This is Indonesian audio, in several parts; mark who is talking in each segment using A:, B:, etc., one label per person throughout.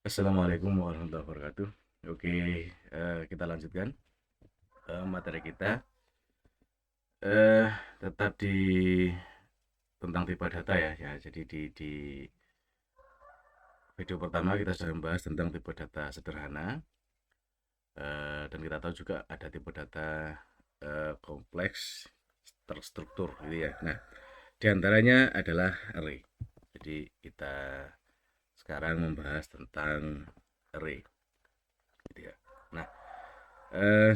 A: Assalamualaikum warahmatullahi wabarakatuh. Oke, kita lanjutkan materi kita. Eh, Tetap di tentang tipe data ya. Ya, jadi di video pertama kita sudah membahas tentang tipe data sederhana. Dan kita tahu juga ada tipe data kompleks, terstruktur, gitu ya. Nah, diantaranya adalah array. Jadi kita sekarang membahas tentang array, gitu ya. Nah,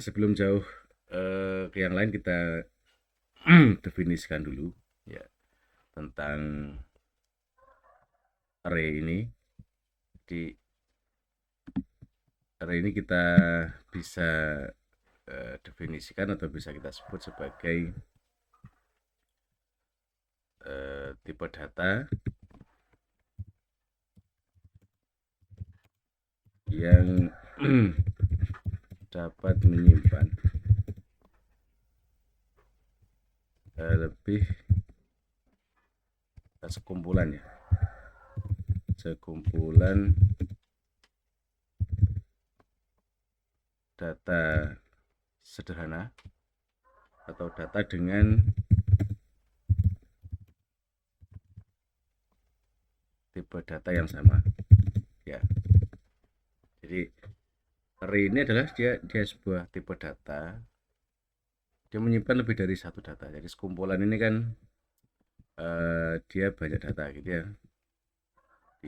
A: sebelum jauh ke yang lain kita definisikan dulu ya tentang array ini. Di array ini kita bisa definisikan atau bisa kita sebut sebagai tipe data yang dapat menyimpan lebih sekumpulan ya, sekumpulan data sederhana atau data dengan tipe data yang sama ya. Jadi array ini adalah dia sebuah tipe data, dia menyimpan lebih dari satu data. Jadi sekumpulan ini kan dia banyak data gitu ya.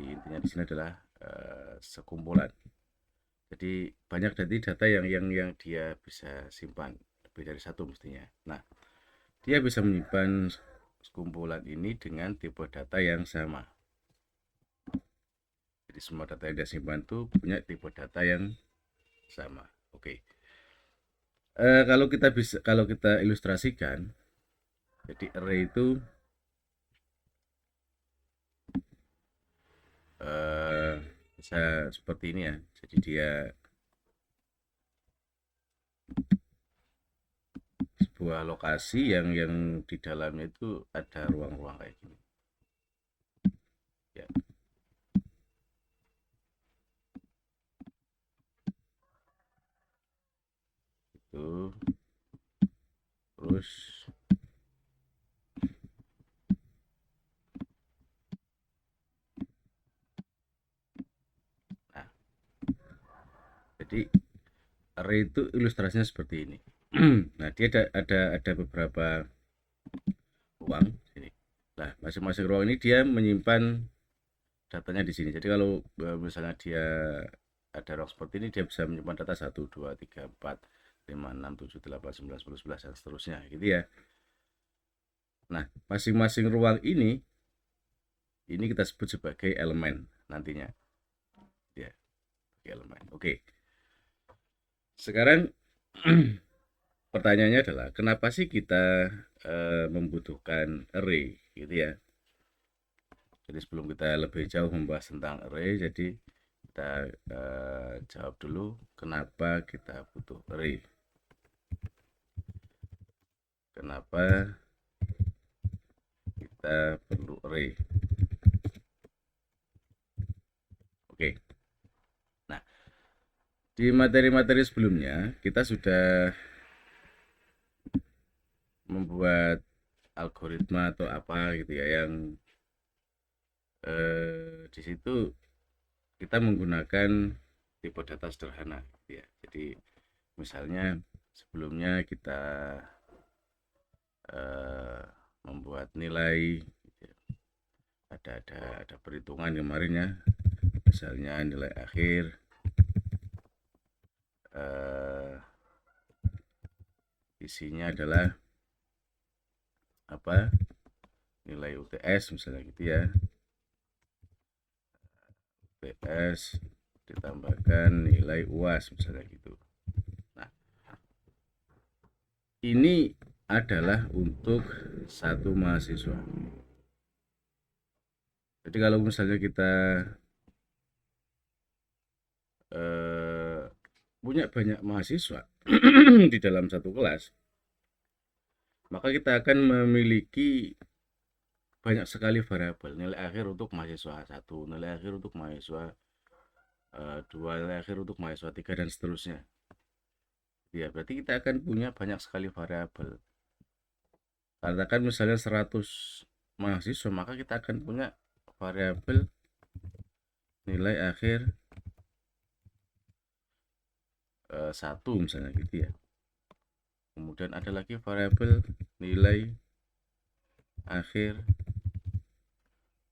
A: Intinya di sini adalah sekumpulan. Jadi banyak data yang dia bisa simpan, lebih dari satu mestinya. Nah, dia bisa menyimpan sekumpulan ini dengan tipe data yang sama. Jadi semua data yang dia simpan itu punya tipe data yang sama. Oke. Kalau kita ilustrasikan, jadi array itu bisa seperti ini ya. Jadi dia sebuah lokasi yang di dalamnya itu ada ruang-ruang kayak gini ya. Itu terus nah, jadi array itu ilustrasinya seperti ini. Nah, dia ada beberapa ruang sini. Nah, masing-masing ruang ini dia menyimpan datanya di sini. Jadi kalau misalnya dia ada ruang seperti ini, dia bisa menyimpan data 1, 2, 3, 4, 5, 6, 7, 8, 9, 10, 11 dan seterusnya gitu ya. Nah, masing-masing ruang ini kita sebut sebagai elemen nantinya ya, elemen. Oke, sekarang pertanyaannya adalah kenapa sih kita membutuhkan array gitu ya. Jadi sebelum kita lebih jauh membahas tentang array, jadi kita jawab dulu kenapa kita butuh array. Kenapa kita perlu array? Oke. Nah, di materi-materi sebelumnya kita sudah membuat algoritma atau apa gitu ya yang di situ kita menggunakan tipe data sederhana gitu ya. Jadi misalnya sebelumnya kita membuat nilai gitu ya. ada perhitungan kemarin ya, misalnya nilai akhir isinya adalah apa, nilai UTS misalnya gitu ya, UTS ditambahkan nilai UAS misalnya gitu. Nah, ini adalah untuk satu mahasiswa. Jadi kalau misalnya kita punya banyak mahasiswa di dalam satu kelas, maka kita akan memiliki banyak sekali variabel nilai akhir untuk mahasiswa satu, nilai akhir untuk mahasiswa 2 nilai akhir untuk mahasiswa 3 dan seterusnya. Ya, berarti kita akan punya banyak sekali variabel. Katakan misalnya 100 mahasiswa, maka kita akan punya variabel nilai akhir 1 misalnya gitu ya. Kemudian ada lagi variabel nilai akhir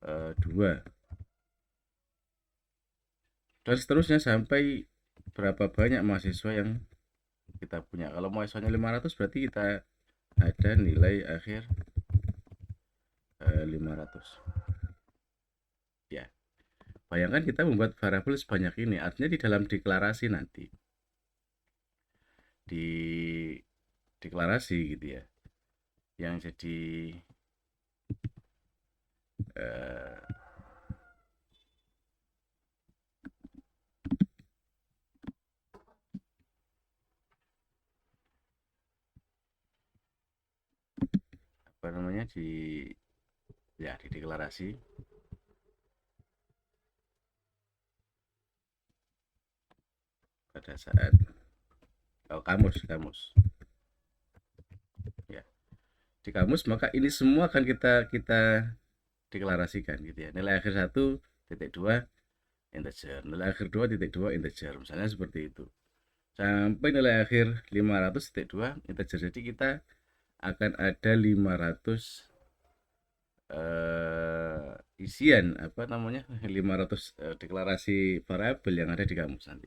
A: 2 dan seterusnya sampai berapa banyak mahasiswa yang kita punya. Kalau mahasiswanya 500 berarti kita ada nilai akhir 500 ya. Bayangkan kita membuat variabel sebanyak ini, artinya di dalam deklarasi nanti, di deklarasi gitu ya, yang jadi apa namanya, di deklarasi pada saat kamus ya, di kamus, maka ini semua akan kita deklarasikan gitu ya. Nilai akhir 1.2 integer, nilai akhir 2.2 integer, misalnya seperti itu, sampai nilai akhir 500.2 integer. Jadi kita akan ada 500 isian apa namanya 500 deklarasi variabel yang ada di kamus nanti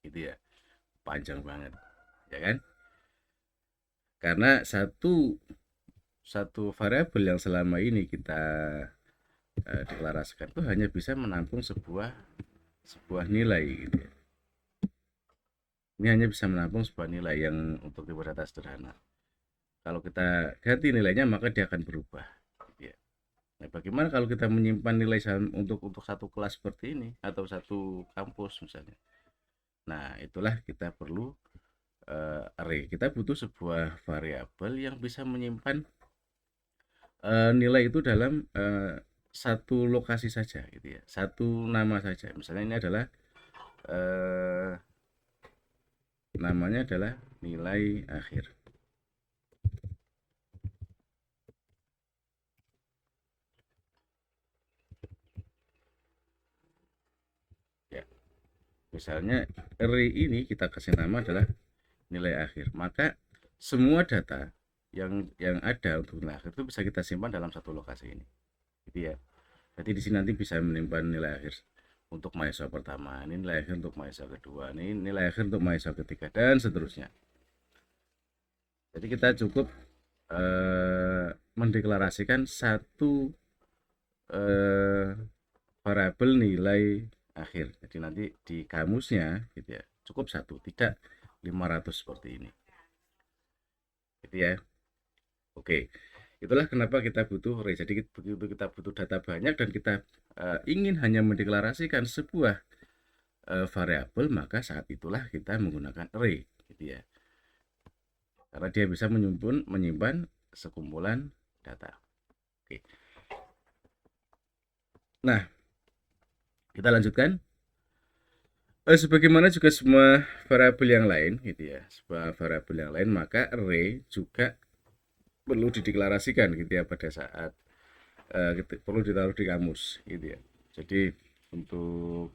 A: gitu ya. Panjang banget ya kan, karena satu variabel yang selama ini kita deklarasikan itu hanya bisa menampung sebuah nilai gitu ya. Ini hanya bisa menampung sebuah nilai yang untuk tipe data sederhana. Kalau kita ganti nilainya maka dia akan berubah gitu ya. Nah, bagaimana kalau kita menyimpan nilai untuk satu kelas seperti ini atau satu kampus misalnya. Nah, itulah kita perlu array. Kita butuh sebuah variabel yang bisa menyimpan nilai itu dalam satu lokasi saja gitu ya, satu nama saja. Misalnya ini adalah namanya adalah nilai akhir ya. Misalnya array ini kita kasih nama adalah nilai akhir, maka semua data yang ada untuk nilai akhir itu bisa kita simpan dalam satu lokasi ini gitu ya. Jadi di sini nanti bisa menyimpan nilai akhir untuk mahasiswa pertama, ini nilai akhir untuk mahasiswa kedua, ini nilai akhir untuk mahasiswa ketiga dan seterusnya. Jadi kita cukup mendeklarasikan satu variabel nilai akhir. Jadi nanti di kamusnya gitu ya, cukup satu, tidak 500 seperti ini. Gitu ya. Oke. Itulah kenapa kita butuh array. Jadi begitu kita butuh data banyak dan kita ingin hanya mendeklarasikan sebuah variabel, maka saat itulah kita menggunakan array gitu ya. Karena dia bisa menyimpan sekumpulan data. Oke. Nah, kita lanjutkan. Sebagaimana juga semua variabel yang lain gitu ya, sebuah variabel yang lain, maka array juga perlu dideklarasikan gitu ya pada saat perlu ditaruh di kamus gitu ya. Jadi untuk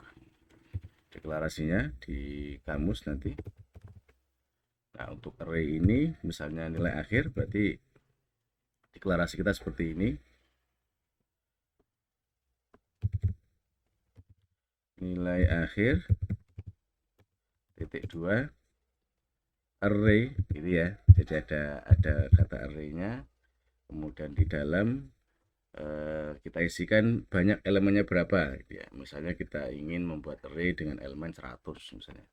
A: deklarasinya di kamus nanti. Nah, untuk array ini misalnya nilai akhir, berarti deklarasi kita seperti ini. Nilai akhir titik 2 array gitu ya. Jadi ada kata arraynya, kemudian di dalam kita isikan banyak elemennya berapa gitu ya. Misalnya kita ingin membuat array dengan elemen 100 misalnya,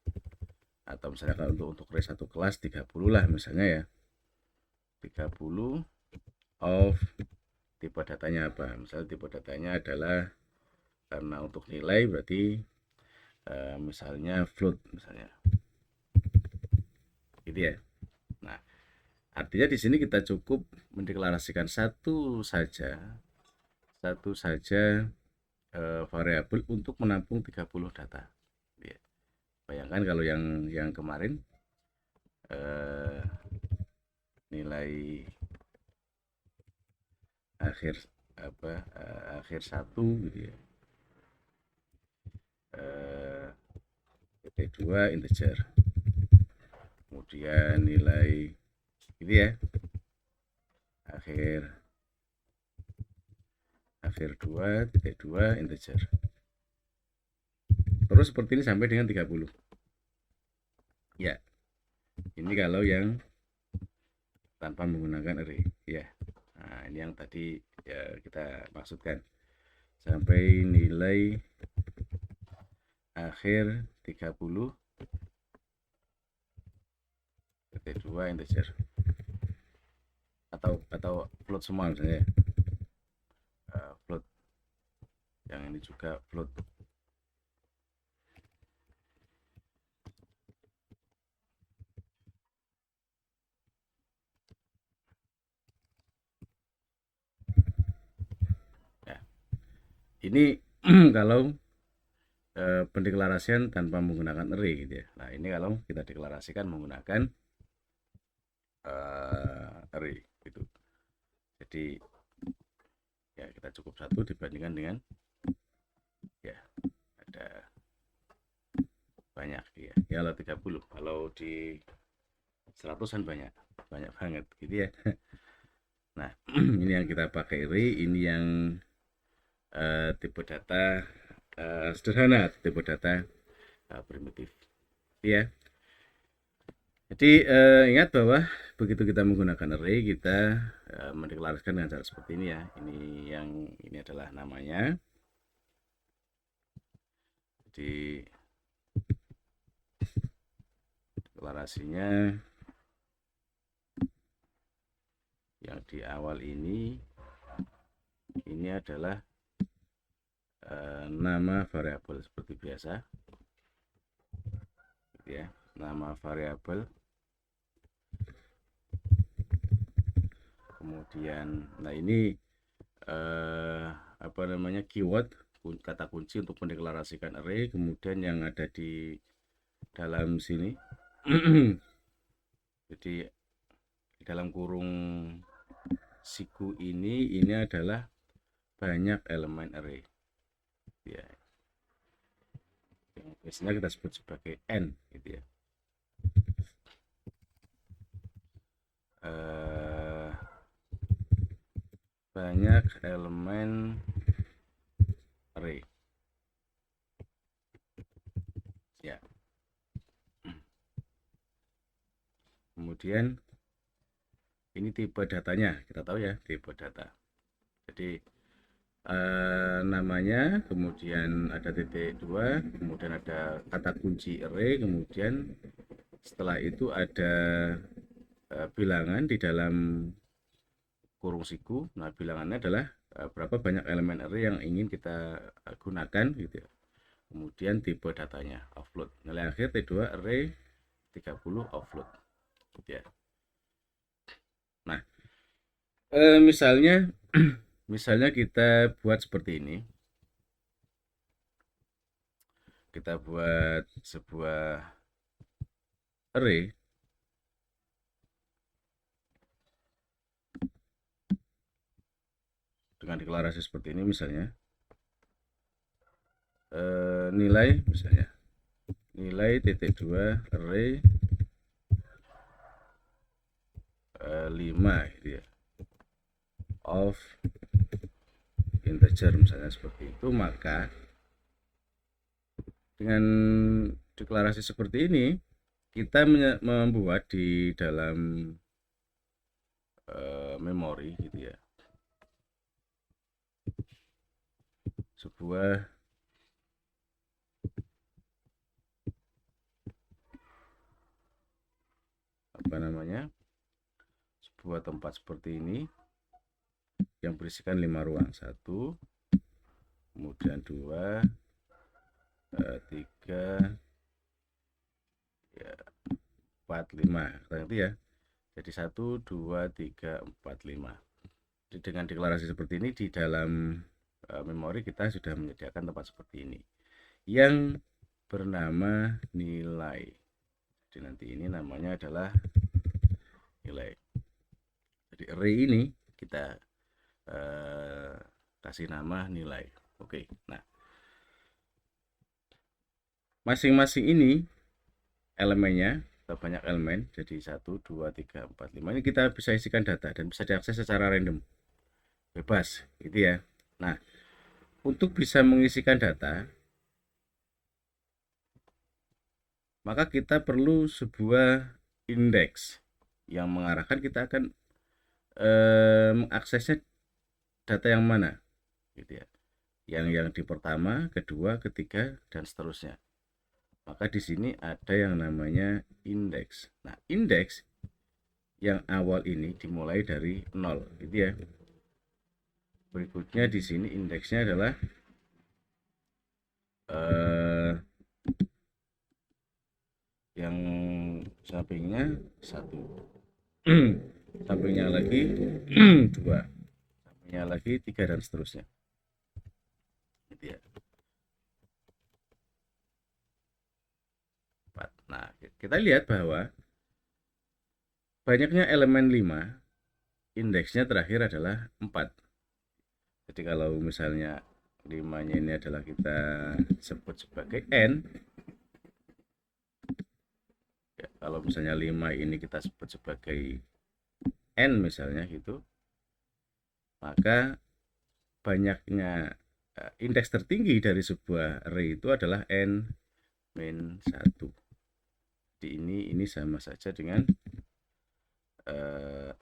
A: atau misalnya kalau untuk array satu kelas 30 lah misalnya ya, 30 of tipe datanya apa. Misalnya tipe datanya adalah, karena untuk nilai berarti misalnya float misalnya gitu ya. Nah, artinya di sini kita cukup mendeklarasikan satu saja variabel untuk menampung 30 data. Ya. Bayangkan kalau yang kemarin nilai akhir akhir satu gitu ya. T2 integer. Kemudian nilai gitu ya. Akhir 2 titik 2 integer. Terus seperti ini sampai dengan 30. Ya. Ini kalau yang tanpa menggunakan array ya. Nah, ini yang tadi ya kita maksudkan. Sampai nilai akhir 30 titik 2 integer. Atau float semua misalnya. Float. Yang ini juga float. Ini kalau pendeklarasian tanpa menggunakan array gitu ya. Nah ini kalau kita deklarasikan menggunakan array gitu. Jadi ya kita cukup satu dibandingkan dengan ya ada banyak ya. Ya kalau 30, kalau di 100-an banyak banget gitu ya. Nah ini yang kita pakai array, ini yang tipe data sederhana, tipe data primitif ya. Jadi ingat bahwa begitu kita menggunakan array, kita mendeklarasikan dengan cara seperti ini ya. Ini adalah namanya. Jadi deklarasinya yang di awal ini adalah nama variabel seperti biasa gitu ya, nama variabel. Kemudian nah ini apa namanya, keyword, kata kunci untuk mendeklarasikan array. Kemudian yang ada di dalam sini jadi di dalam kurung siku ini adalah banyak elemen array ya, yang biasanya kita sebut sebagai n gitu ya. Banyak elemen array ya. Kemudian ini tipe datanya, kita tahu ya tipe data. Jadi namanya, kemudian ada titik 2, kemudian ada kata kunci array, kemudian setelah itu ada bilangan di dalam kurung siku. Nah bilangannya adalah berapa banyak elemen array yang ingin kita gunakan gitu ya. Kemudian tipe datanya offload, nilai akhir T2 array 30 offload gitu ya. Nah misalnya kita buat seperti ini, kita buat sebuah array dengan deklarasi seperti ini, misalnya nilai titik 2 array 5 gitu ya, of integer misalnya seperti itu. Maka dengan deklarasi seperti ini kita membuat di dalam memori gitu ya, sebuah sebuah tempat seperti ini yang berisikan 5 ruang, 1, kemudian 2, 3, 4, 5 itu ya. Jadi 1, 2, 3, 4, 5. Jadi dengan deklarasi seperti ini di dalam memori kita sudah menyediakan tempat seperti ini yang bernama nilai. Jadi nanti ini namanya adalah nilai. Jadi array ini kita kasih nama nilai. Oke, nah masing-masing ini elemennya banyak elemen, jadi 1, 2, 3, 4, 5 ini kita bisa isikan data dan bisa diakses secara random, bebas gitu ya. Nah, untuk bisa mengisikan data maka kita perlu sebuah indeks yang mengarahkan kita akan mengaksesnya data yang mana gitu ya, yang di pertama, kedua, ketiga, dan seterusnya. Maka di sini ada yang namanya indeks. Nah, indeks yang awal ini dimulai dari 0 gitu ya. Berikutnya di sini indeksnya adalah yang sampingnya 1, sampingnya lagi 2, sampingnya lagi 3, dan seterusnya gitu ya. 4. Nah, kita lihat bahwa banyaknya elemen 5, indeksnya terakhir adalah 4. Jadi kalau misalnya 5-nya ini adalah kita sebut sebagai n ya, kalau misalnya 5 ini kita sebut sebagai n misalnya gitu, maka banyaknya indeks tertinggi dari sebuah array itu adalah n-1. Jadi ini sama saja dengan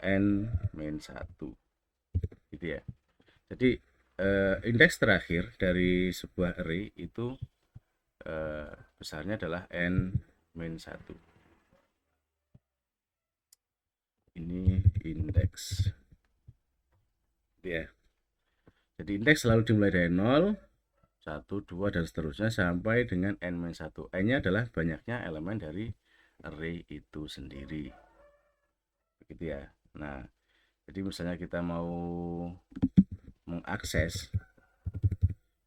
A: n-1 gitu ya. Jadi indeks terakhir dari sebuah array itu besarnya adalah n-1. Ini indeks ya. Jadi indeks selalu dimulai dari 0, 1, 2, dan seterusnya sampai dengan n-1. N-nya adalah banyaknya elemen dari array itu sendiri. Begitu ya. Nah, jadi misalnya kita mau mengakses,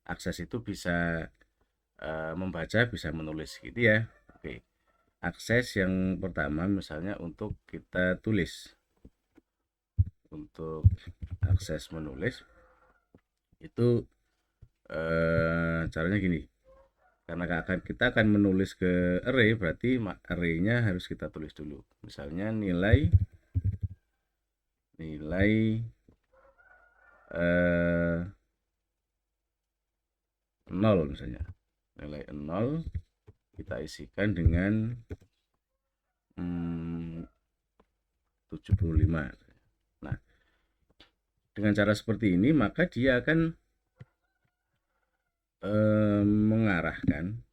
A: akses itu bisa membaca, bisa menulis gitu ya. Oke. Akses yang pertama misalnya untuk kita tulis. Untuk akses menulis itu caranya gini. Karena kita akan menulis ke array, berarti array-nya harus kita tulis dulu. Misalnya nilai 0 misalnya. Nilai 0 kita isikan dengan 75. Nah, dengan cara seperti ini maka dia akan mengarahkan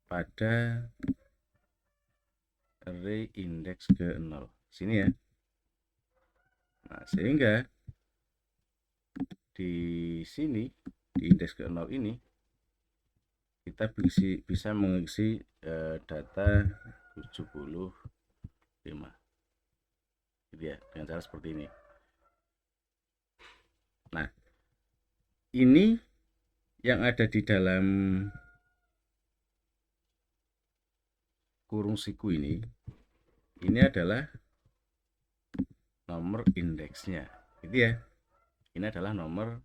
A: pada array indeks ke 0 sini ya. Nah, sehingga di sini di indeks ke 0 ini kita bisa mengisi data 75 gitu ya, dengan cara seperti ini. Nah, ini yang ada di dalam kurung siku ini adalah nomor indeksnya gitu ya. Ini adalah nomor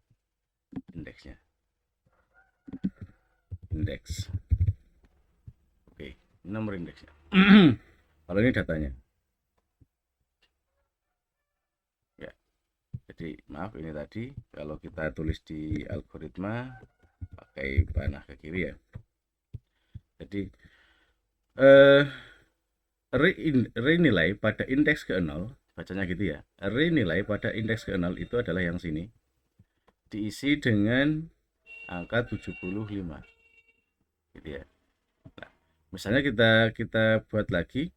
A: indeksnya, indeks. Oke, ini nomor indeksnya. Kalau ini datanya ya. Jadi maaf, ini tadi kalau kita tulis di algoritma pakai panah ke kiri ya. Jadi array nilai pada indeks ke 0, bacanya gitu ya. Array nilai pada indeks ke 0 itu adalah yang sini, diisi dengan angka 75 gitu ya. Nah, misalnya kita buat lagi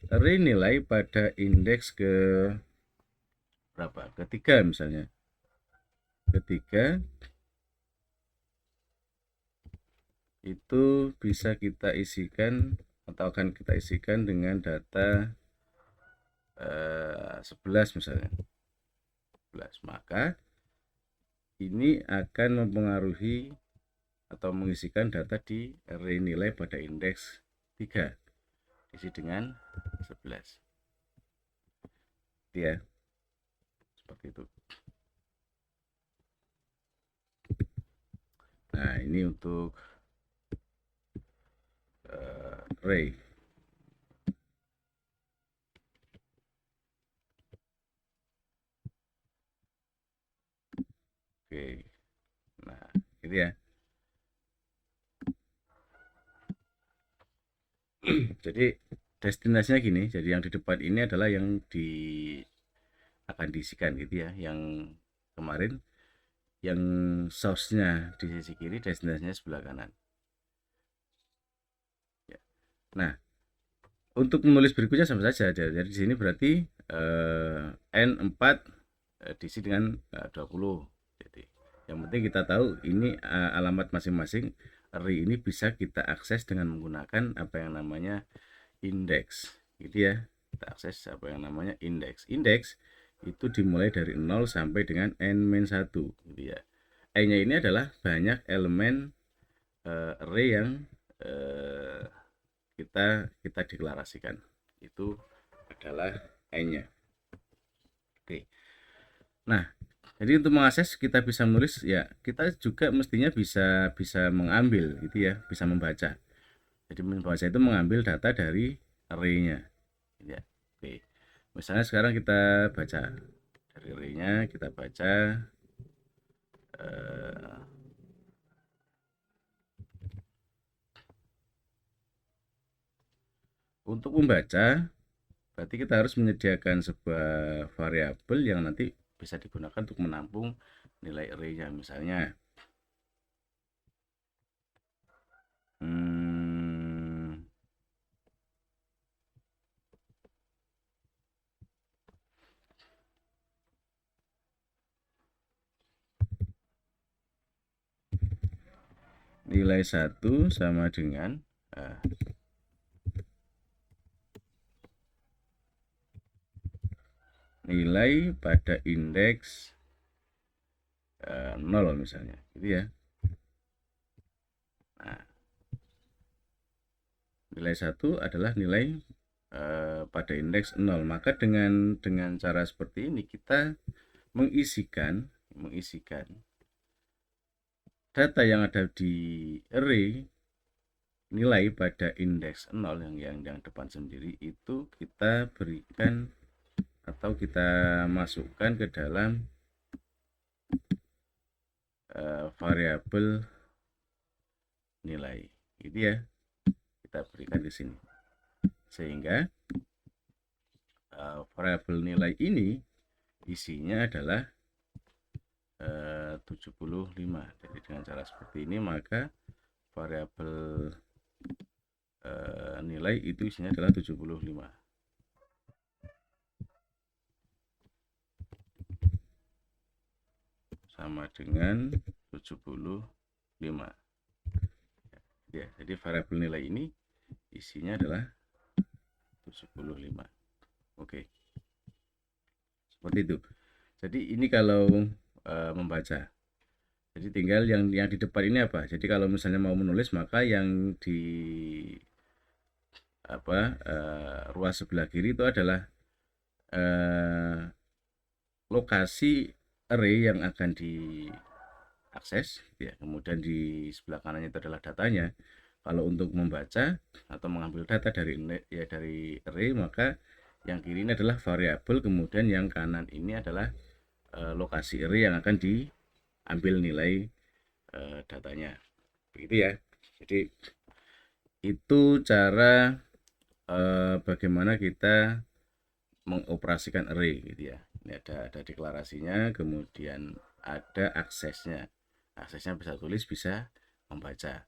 A: array nilai pada indeks ke berapa? Ketiga misalnya. Ketiga itu bisa kita isikan atau akan kita isikan dengan data 11 misalnya. 11. Maka ini akan mempengaruhi atau mengisikan data di array nilai pada indeks 3 isi dengan 11 ya, seperti itu. Nah, ini untuk array. Oke, nah gitu ya. Jadi destinasinya gini, jadi yang di depan ini adalah yang akan diisikan gitu ya, yang kemarin yang source-nya di sisi kiri, destinasinya sebelah kanan ya. Nah, untuk menulis berikutnya sama saja, jadi di sini berarti N4 diisi dengan 20. Jadi yang penting kita tahu ini alamat masing-masing array ini bisa kita akses dengan menggunakan apa yang namanya indeks gitu ya. Kita akses apa yang namanya indeks. Indeks itu dimulai dari 0 sampai dengan n-1 gitu ya. E-nya ini adalah banyak elemen array yang kita deklarasikan. Itu adalah E-nya. Oke. Nah, jadi untuk mengakses kita bisa menulis ya, kita juga mestinya bisa bisa mengambil gitu ya, bisa membaca. Jadi membaca itu mengambil data dari array-nya. Ya. Oke. Misalnya sekarang kita baca dari array-nya, kita baca untuk membaca berarti kita harus menyediakan sebuah variabel yang nanti bisa digunakan untuk menampung nilai array-nya. Misalnya nilai 1 sama dengan nilai pada indeks 0 misalnya gitu ya. Nah, nilai 1 adalah nilai pada indeks 0. Maka dengan cara seperti ini kita mengisikan data yang ada di array nilai pada indeks 0 yang depan sendiri itu kita berikan atau kita masukkan ke dalam variabel nilai gitu ya, kita berikan di sini sehingga variabel nilai ini isinya adalah 75. Jadi dengan cara seperti ini maka variabel nilai itu isinya adalah 75 sama dengan 75 ya. Jadi variabel nilai ini isinya adalah 75. Oke, seperti itu. Jadi ini kalau membaca, jadi tinggal yang di depan ini apa. Jadi kalau misalnya mau menulis maka yang di ruas sebelah kiri itu adalah lokasi array yang akan diakses ya. Kemudian di sebelah kanannya itu adalah datanya. Kalau untuk membaca atau mengambil data dari array maka yang kiri ini adalah variabel, kemudian yang kanan ini adalah lokasi array yang akan diambil nilai datanya. Begitu ya. Jadi itu cara bagaimana kita mengoperasikan array gitu ya. Ini ada deklarasinya, kemudian ada aksesnya. Aksesnya bisa tulis, bisa membaca.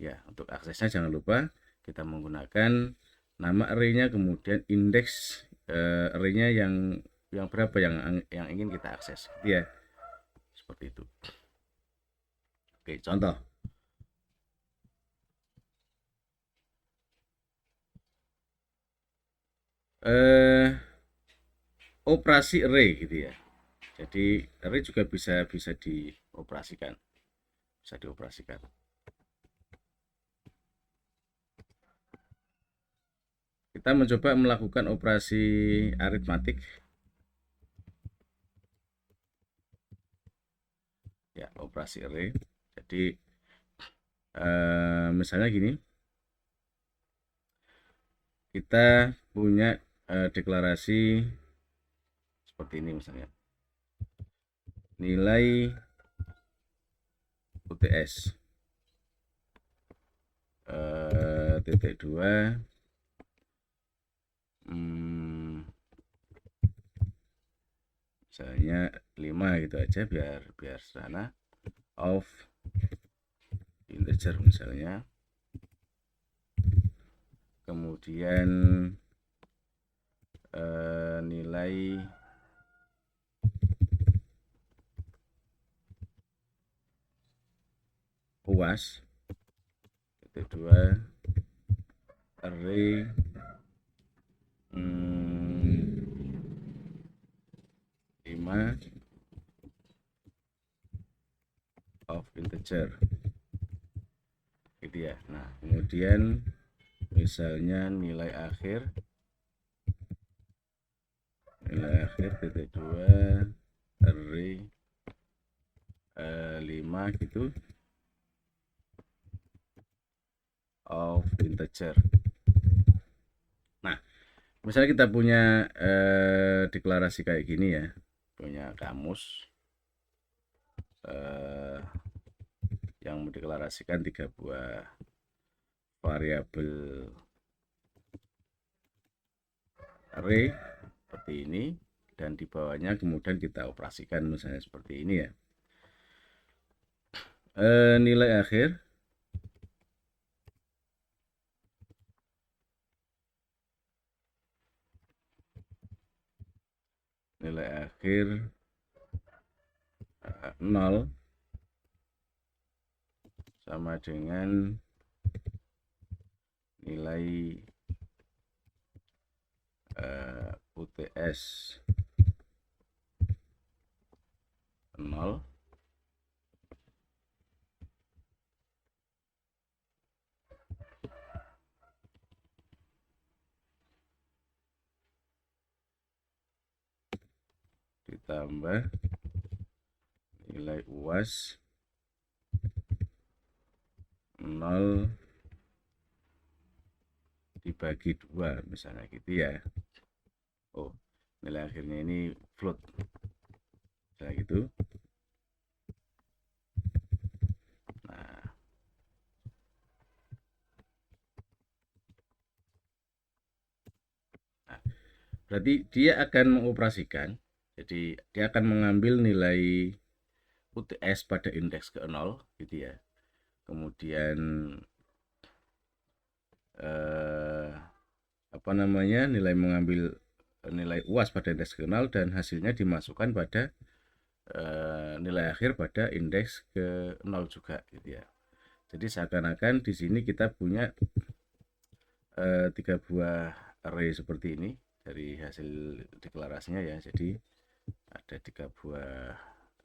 A: Ya, untuk aksesnya jangan lupa kita menggunakan nama array-nya, kemudian indeks array-nya yang berapa yang ingin kita akses. Ya, seperti itu. Oke, contoh. Operasi array gitu ya. Jadi array juga bisa operasikan, bisa dioperasikan. Kita mencoba melakukan operasi aritmatik. Ya, operasi array. Jadi misalnya gini, kita punya deklarasi seperti ini misalnya. Nilai UTS titik 2 misalnya 5 gitu aja biar sederhana, of integer misalnya. Kemudian nilai UAS titik 2 array 5 of integer gitu ya. Nah, kemudian misalnya nilai akhir titik 2 array 5 gitu of integer. Nah, misalnya kita punya deklarasi kayak gini ya, punya kamus yang mendeklarasikan 3 buah variabel array seperti ini, dan di bawahnya kemudian kita operasikan misalnya seperti ini ya. Nilai akhir nilai akhir 0 sama dengan nilai UTS 0 ditambah nilai UAS 0 dibagi 2 misalnya gitu ya. Oh, nilai akhirnya ini float misalnya gitu. Nah, berarti dia akan mengoperasikan, jadi dia akan mengambil nilai UTS pada indeks ke 0 gitu ya. Kemudian nilai mengambil nilai UAS pada indeks ke 0 dan hasilnya dimasukkan pada nilai akhir pada indeks ke 0 juga gitu ya. Jadi seakan-akan di sini kita punya 3 buah array seperti ini dari hasil deklarasinya ya. Jadi ada 3 buah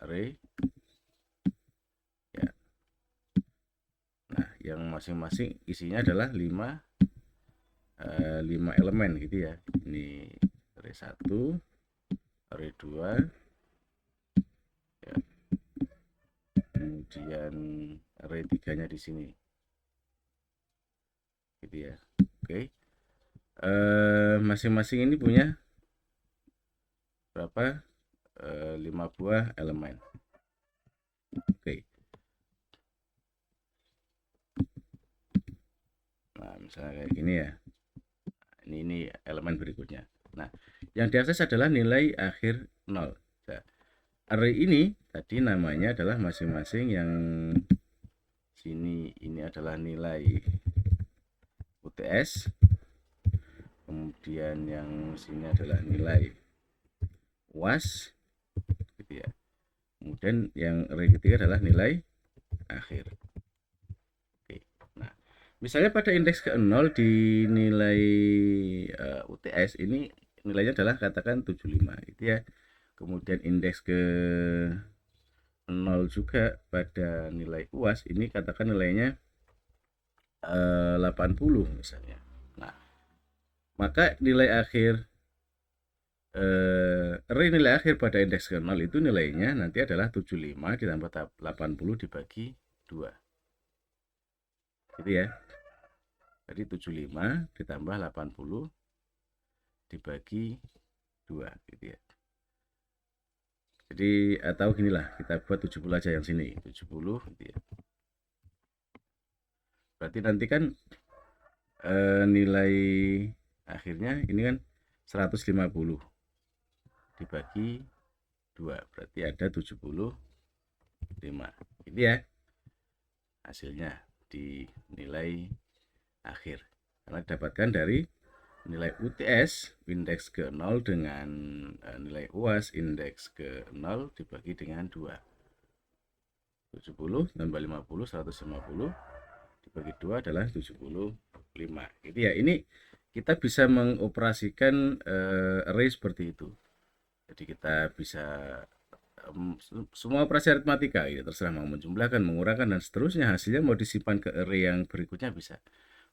A: array ya. Nah, yang masing-masing isinya adalah 5 elemen gitu ya. Ini array 1, array 2 ya. Kemudian array 3-nya di sini gitu ya. Oke. Masing-masing ini punya berapa? 5 buah elemen. Oke. Nah, misalnya kayak gini ya. Ini elemen berikutnya. Nah, yang diakses adalah nilai akhir 0. Nah, array ini tadi namanya adalah masing-masing yang sini ini adalah nilai UTS. Kemudian yang sini adalah nilai UAS gitu ya. Kemudian yang array ketiga adalah nilai akhir. Oke. Nah, misalnya pada indeks ke 0 di nilai UTS ini nilainya adalah katakan 75 gitu ya. Kemudian indeks ke 0 juga pada nilai UAS, ini katakan nilainya 80 misalnya. Nah, maka nilai akhir array nilai akhir pada indeks ke 0 itu nilainya nanti adalah 75 ditambah 80 dibagi 2. Gitu ya. Jadi 75 ditambah 80 dibagi 2 gitu ya. Jadi atau ginilah, kita buat 70 aja yang sini, 70 gitu ya. Berarti nanti kan nilai akhirnya ini kan 150 dibagi 2, berarti ada 75. Ini ya hasilnya di nilai akhir. Karena didapatkan dari nilai UTS indeks ke 0 dengan nilai UAS indeks ke 0 dibagi dengan 2. 70 tambah 50, 150 dibagi 2 adalah 75. Gitu ya. Ini kita bisa mengoperasikan array seperti itu. Jadi kita bisa semua operasi aritmatika ya, terserah mau menjumlahkan, mengurangkan dan seterusnya, hasilnya mau disimpan ke array yang berikutnya bisa.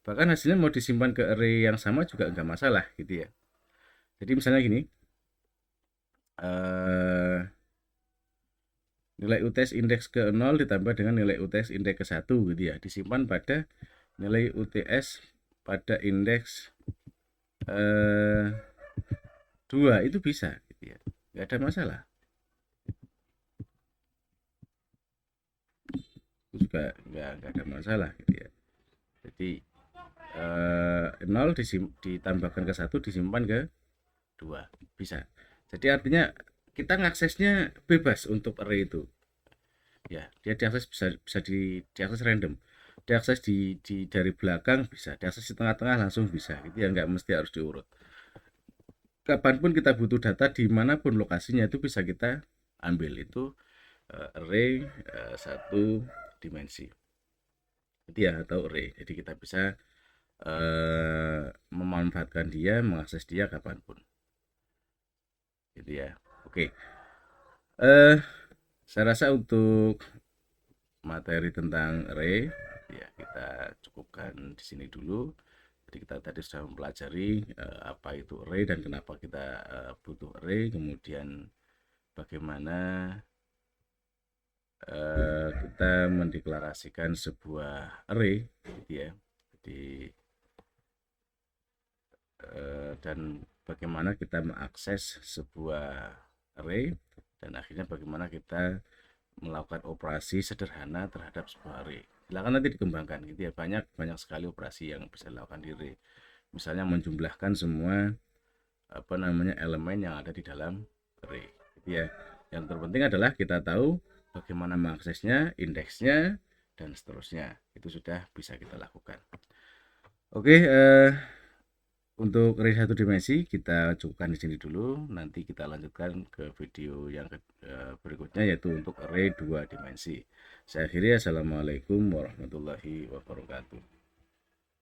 A: Bahkan hasilnya mau disimpan ke array yang sama juga enggak masalah gitu ya. Jadi misalnya gini, nilai UTS indeks ke 0 ditambah dengan nilai UTS indeks ke 1 gitu ya, disimpan pada nilai UTS pada indeks 2 itu bisa gitu ya, nggak ada masalah. Itu juga nggak ada masalah gitu ya. Jadi 0 ditambahkan ke 1 disimpan ke 2 bisa. Jadi artinya kita ngaksesnya bebas untuk array itu ya, dia diakses bisa diakses random, diakses dari belakang bisa, diakses di tengah-tengah langsung bisa gitu ya, nggak mesti harus diurut. Kapanpun kita butuh data dimanapun lokasinya itu bisa kita ambil itu array satu dimensi itu ya, atau array. Jadi kita bisa memanfaatkan dia, mengakses dia kapanpun gitu ya. Oke, saya rasa untuk materi tentang array ya kita cukupkan di sini dulu. Jadi kita tadi sudah mempelajari apa itu array dan kenapa kita butuh array, kemudian bagaimana kita mendeklarasikan sebuah array gitu ya. Jadi dan bagaimana kita mengakses sebuah array dan akhirnya bagaimana kita melakukan operasi sederhana terhadap sebuah array. Silakan nanti dikembangkan gitu ya, banyak sekali operasi yang bisa dilakukan di array. Misalnya menjumlahkan semua elemen yang ada di dalam array gitu ya. Yang terpenting adalah kita tahu bagaimana mengaksesnya, indeksnya dan seterusnya. Itu sudah bisa kita lakukan. Oke, untuk array satu dimensi kita cukupkan di sini dulu. Nanti kita lanjutkan ke video yang berikutnya, yaitu untuk array 2 dimensi. Saya akhiri, assalamualaikum warahmatullahi wabarakatuh.